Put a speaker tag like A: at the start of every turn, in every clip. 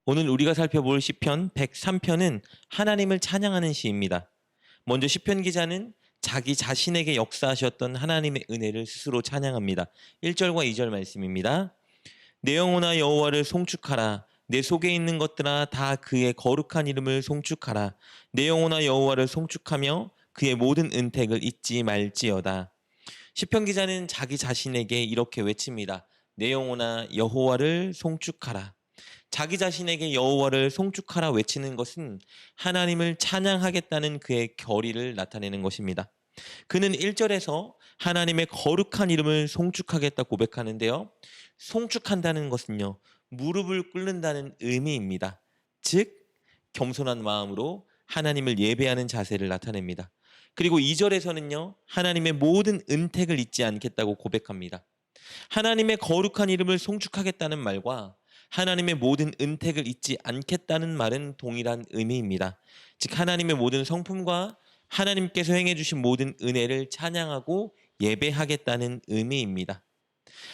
A: 오늘 우리가 살펴볼 시편 103편은 하나님을 찬양하는 시입니다. 먼저 시편 기자는 자기 자신에게 역사하셨던 하나님의 은혜를 스스로 찬양합니다. 1절과 2절 말씀입니다. 내 영혼아 여호와를 송축하라. 내 속에 있는 것들아 다 그의 거룩한 이름을 송축하라. 내 영혼아 여호와를 송축하며 그의 모든 은택을 잊지 말지어다. 시편 기자는 자기 자신에게 이렇게 외칩니다. 내 영혼아 여호와를 송축하라. 자기 자신에게 여호와를 송축하라 외치는 것은 하나님을 찬양하겠다는 그의 결의를 나타내는 것입니다. 그는 1절에서 하나님의 거룩한 이름을 송축하겠다 고백하는데요. 송축한다는 것은요, 무릎을 꿇는다는 의미입니다. 즉, 겸손한 마음으로 하나님을 예배하는 자세를 나타냅니다. 그리고 2절에서는요, 하나님의 모든 은택을 잊지 않겠다고 고백합니다. 하나님의 거룩한 이름을 송축하겠다는 말과 하나님의 모든 은택을 잊지 않겠다는 말은 동일한 의미입니다. 즉 하나님의 모든 성품과 하나님께서 행해 주신 모든 은혜를 찬양하고 예배하겠다는 의미입니다.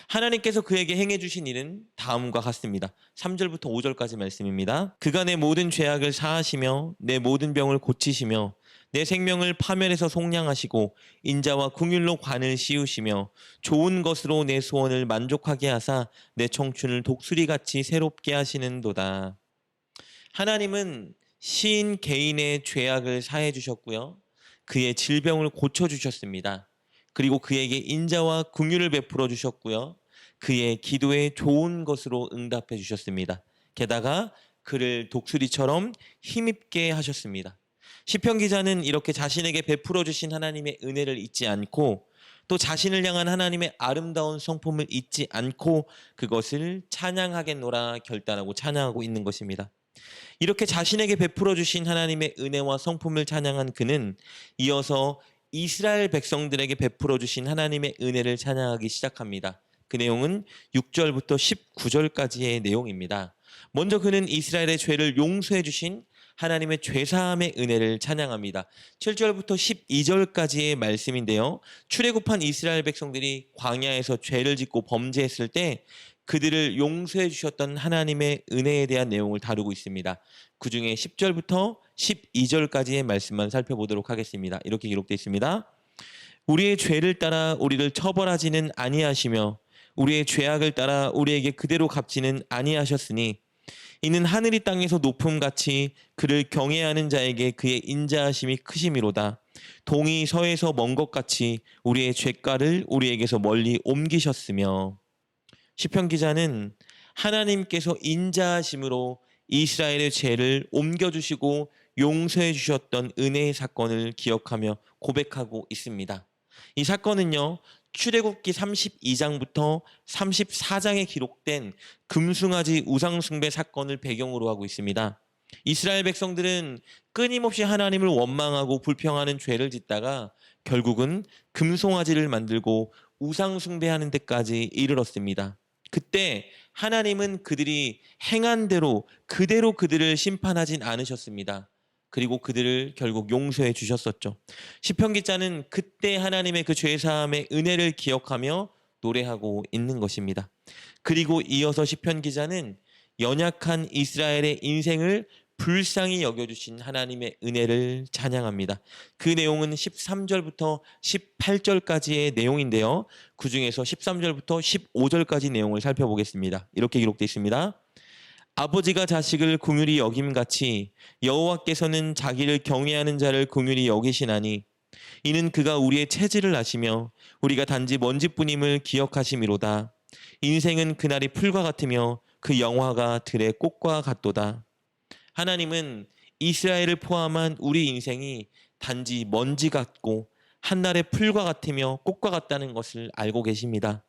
A: 하나님께서 그에게 행해 주신 일은 다음과 같습니다. 3절부터 5절까지 말씀입니다. 그가 내 모든 죄악을 사하시며 내 모든 병을 고치시며 내 생명을 파멸해서 속량하시고 인자와 긍휼로 관을 씌우시며 좋은 것으로 내 소원을 만족하게 하사 내 청춘을 독수리같이 새롭게 하시는도다. 하나님은 시인 개인의 죄악을 사해 주셨고요. 그의 질병을 고쳐 주셨습니다. 그리고 그에게 인자와 긍휼을 베풀어 주셨고요. 그의 기도에 좋은 것으로 응답해 주셨습니다. 게다가 그를 독수리처럼 힘있게 하셨습니다. 시편 기자는 이렇게 자신에게 베풀어 주신 하나님의 은혜를 잊지 않고 또 자신을 향한 하나님의 아름다운 성품을 잊지 않고 그것을 찬양하겠노라 결단하고 찬양하고 있는 것입니다. 이렇게 자신에게 베풀어 주신 하나님의 은혜와 성품을 찬양한 그는 이어서 이스라엘 백성들에게 베풀어 주신 하나님의 은혜를 찬양하기 시작합니다. 그 내용은 6절부터 19절까지의 내용입니다. 먼저 그는 이스라엘의 죄를 용서해 주신 하나님의 죄사함의 은혜를 찬양합니다. 7절부터 12절까지의 말씀인데요. 출애굽한 이스라엘 백성들이 광야에서 죄를 짓고 범죄했을 때 그들을 용서해 주셨던 하나님의 은혜에 대한 내용을 다루고 있습니다. 그 중에 10절부터 12절까지의 말씀만 살펴보도록 하겠습니다. 이렇게 기록되어 있습니다. 우리의 죄를 따라 우리를 처벌하지는 아니하시며 우리의 죄악을 따라 우리에게 그대로 갚지는 아니하셨으니 이는 하늘이 땅에서 높음같이 그를 경외하는 자에게 그의 인자하심이 크심이로다. 동이 서에서 먼 것 같이 우리의 죄가를 우리에게서 멀리 옮기셨으며. 시편 기자는 하나님께서 인자하심으로 이스라엘의 죄를 옮겨주시고 용서해 주셨던 은혜의 사건을 기억하며 고백하고 있습니다. 이 사건은요, 출애굽기 32장부터 34장에 기록된 금송아지 우상숭배 사건을 배경으로 하고 있습니다. 이스라엘 백성들은 끊임없이 하나님을 원망하고 불평하는 죄를 짓다가 결국은 금송아지를 만들고 우상숭배하는 데까지 이르렀습니다. 그때 하나님은 그들이 행한 대로 그대로 그들을 심판하진 않으셨습니다. 그리고 그들을 결국 용서해 주셨었죠. 시편 기자는 그때 하나님의 그 죄사함의 은혜를 기억하며 노래하고 있는 것입니다. 그리고 이어서 시편 기자는 연약한 이스라엘의 인생을 불쌍히 여겨주신 하나님의 은혜를 찬양합니다. 그 내용은 13절부터 18절까지의 내용인데요. 그 중에서 13절부터 15절까지 내용을 살펴보겠습니다. 이렇게 기록되어 있습니다. 아버지가 자식을 긍휼히 여김같이 여호와께서는 자기를 경외하는 자를 긍휼히 여기시나니 이는 그가 우리의 체질을 아시며 우리가 단지 먼지뿐임을 기억하심이로다. 인생은 그날이 풀과 같으며 그 영화가 들의 꽃과 같도다. 하나님은 이스라엘을 포함한 우리 인생이 단지 먼지 같고 한날의 풀과 같으며 꽃과 같다는 것을 알고 계십니다.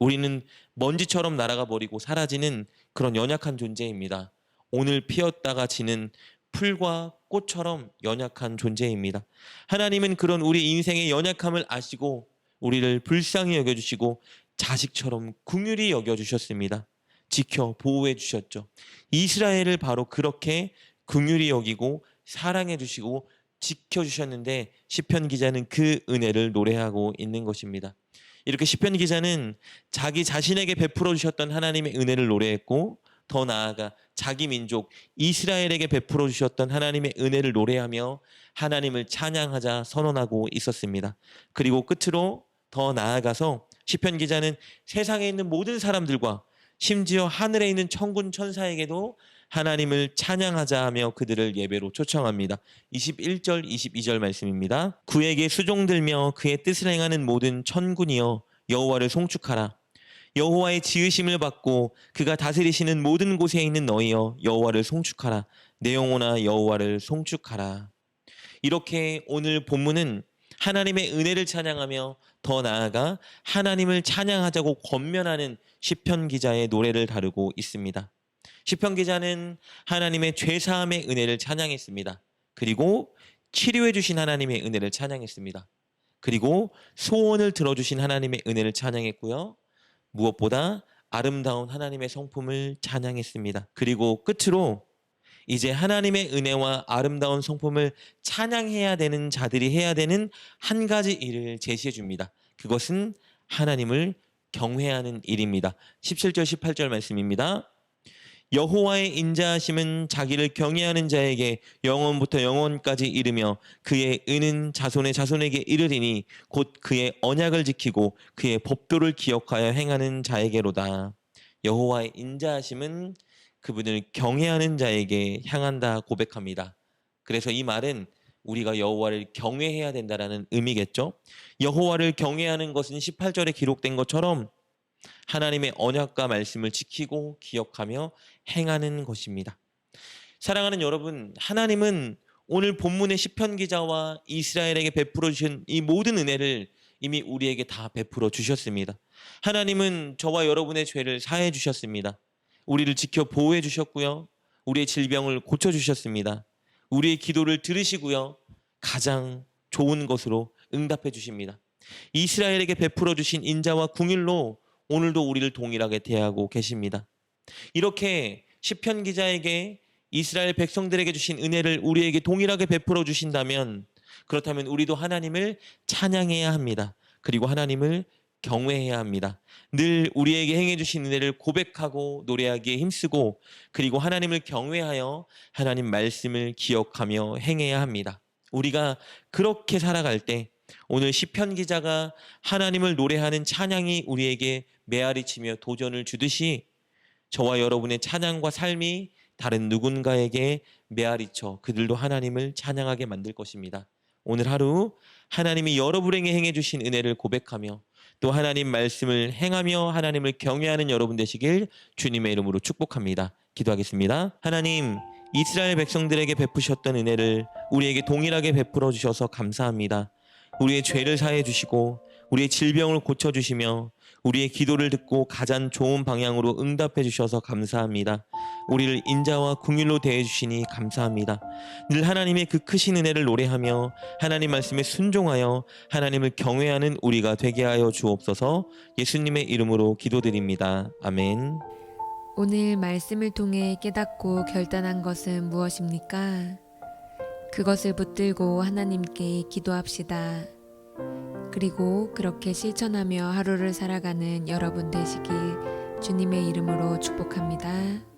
A: 우리는 먼지처럼 날아가 버리고 사라지는 그런 연약한 존재입니다. 오늘 피었다가 지는 풀과 꽃처럼 연약한 존재입니다. 하나님은 그런 우리 인생의 연약함을 아시고 우리를 불쌍히 여겨주시고 자식처럼 긍휼히 여겨주셨습니다. 지켜 보호해 주셨죠. 이스라엘을 바로 그렇게 긍휼히 여기고 사랑해 주시고 지켜 주셨는데 시편 기자는 그 은혜를 노래하고 있는 것입니다. 이렇게 시편 기자는 자기 자신에게 베풀어 주셨던 하나님의 은혜를 노래했고 더 나아가 자기 민족 이스라엘에게 베풀어 주셨던 하나님의 은혜를 노래하며 하나님을 찬양하자 선언하고 있었습니다. 그리고 끝으로 더 나아가서 시편 기자는 세상에 있는 모든 사람들과 심지어 하늘에 있는 천군 천사에게도 하나님을 찬양하자 하며 그들을 예배로 초청합니다. 21절 22절 말씀입니다. 그에게 수종들며 그의 뜻을 행하는 모든 천군이여 여호와를 송축하라. 여호와의 지으심을 받고 그가 다스리시는 모든 곳에 있는 너희여 여호와를 송축하라. 내 영혼아 여호와를 송축하라. 이렇게 오늘 본문은 하나님의 은혜를 찬양하며 더 나아가 하나님을 찬양하자고 권면하는 시편 기자의 노래를 다루고 있습니다. 시편 기자는 하나님의 죄사함의 은혜를 찬양했습니다. 그리고 치료해 주신 하나님의 은혜를 찬양했습니다. 그리고 소원을 들어주신 하나님의 은혜를 찬양했고요. 무엇보다 아름다운 하나님의 성품을 찬양했습니다. 그리고 끝으로 이제 하나님의 은혜와 아름다운 성품을 찬양해야 되는 자들이 해야 되는 한 가지 일을 제시해 줍니다. 그것은 하나님을 경외하는 일입니다. 17절 18절 말씀입니다. 여호와의 인자하심은 자기를 경외하는 자에게 영원부터 영원까지 이르며 그의 은은 자손의 자손에게 이르리니 곧 그의 언약을 지키고 그의 법도를 기억하여 행하는 자에게로다. 여호와의 인자하심은 그분을 경외하는 자에게 향한다 고백합니다. 그래서 이 말은 우리가 여호와를 경외해야 된다라는 의미겠죠. 여호와를 경외하는 것은 18절에 기록된 것처럼 하나님의 언약과 말씀을 지키고 기억하며 행하는 것입니다. 사랑하는 여러분, 하나님은 오늘 본문의 시편 기자와 이스라엘에게 베풀어 주신 이 모든 은혜를 이미 우리에게 다 베풀어 주셨습니다. 하나님은 저와 여러분의 죄를 사해 주셨습니다. 우리를 지켜 보호해 주셨고요. 우리의 질병을 고쳐 주셨습니다. 우리의 기도를 들으시고요. 가장 좋은 것으로 응답해 주십니다. 이스라엘에게 베풀어 주신 인자와 궁일로 오늘도 우리를 동일하게 대하고 계십니다. 이렇게 시편 기자에게 이스라엘 백성들에게 주신 은혜를 우리에게 동일하게 베풀어 주신다면 그렇다면 우리도 하나님을 찬양해야 합니다. 그리고 하나님을 경외해야 합니다. 늘 우리에게 행해 주신 은혜를 고백하고 노래하기에 힘쓰고 그리고 하나님을 경외하여 하나님 말씀을 기억하며 행해야 합니다. 우리가 그렇게 살아갈 때 오늘 시편 기자가 하나님을 노래하는 찬양이 우리에게 메아리치며 도전을 주듯이 저와 여러분의 찬양과 삶이 다른 누군가에게 메아리쳐 그들도 하나님을 찬양하게 만들 것입니다. 오늘 하루 하나님이 여러분에게 행해 주신 은혜를 고백하며 또 하나님 말씀을 행하며 하나님을 경외하는 여러분 되시길 주님의 이름으로 축복합니다. 기도하겠습니다. 하나님, 이스라엘 백성들에게 베푸셨던 은혜를 우리에게 동일하게 베풀어 주셔서 감사합니다. 우리의 죄를 사해 주시고 우리의 질병을 고쳐 주시며 우리의 기도를 듣고 가장 좋은 방향으로 응답해 주셔서 감사합니다. 우리를 인자와 궁일로 대해 주시니 감사합니다. 늘 하나님의 그 크신 은혜를 노래하며 하나님 말씀에 순종하여 하나님을 경외하는 우리가 되게 하여 주옵소서. 예수님의 이름으로 기도드립니다. 아멘.
B: 오늘 말씀을 통해 깨닫고 결단한 것은 무엇입니까? 그것을 붙들고 하나님께 기도합시다. 그리고 그렇게 실천하며 하루를 살아가는 여러분 되시길 주님의 이름으로 축복합니다.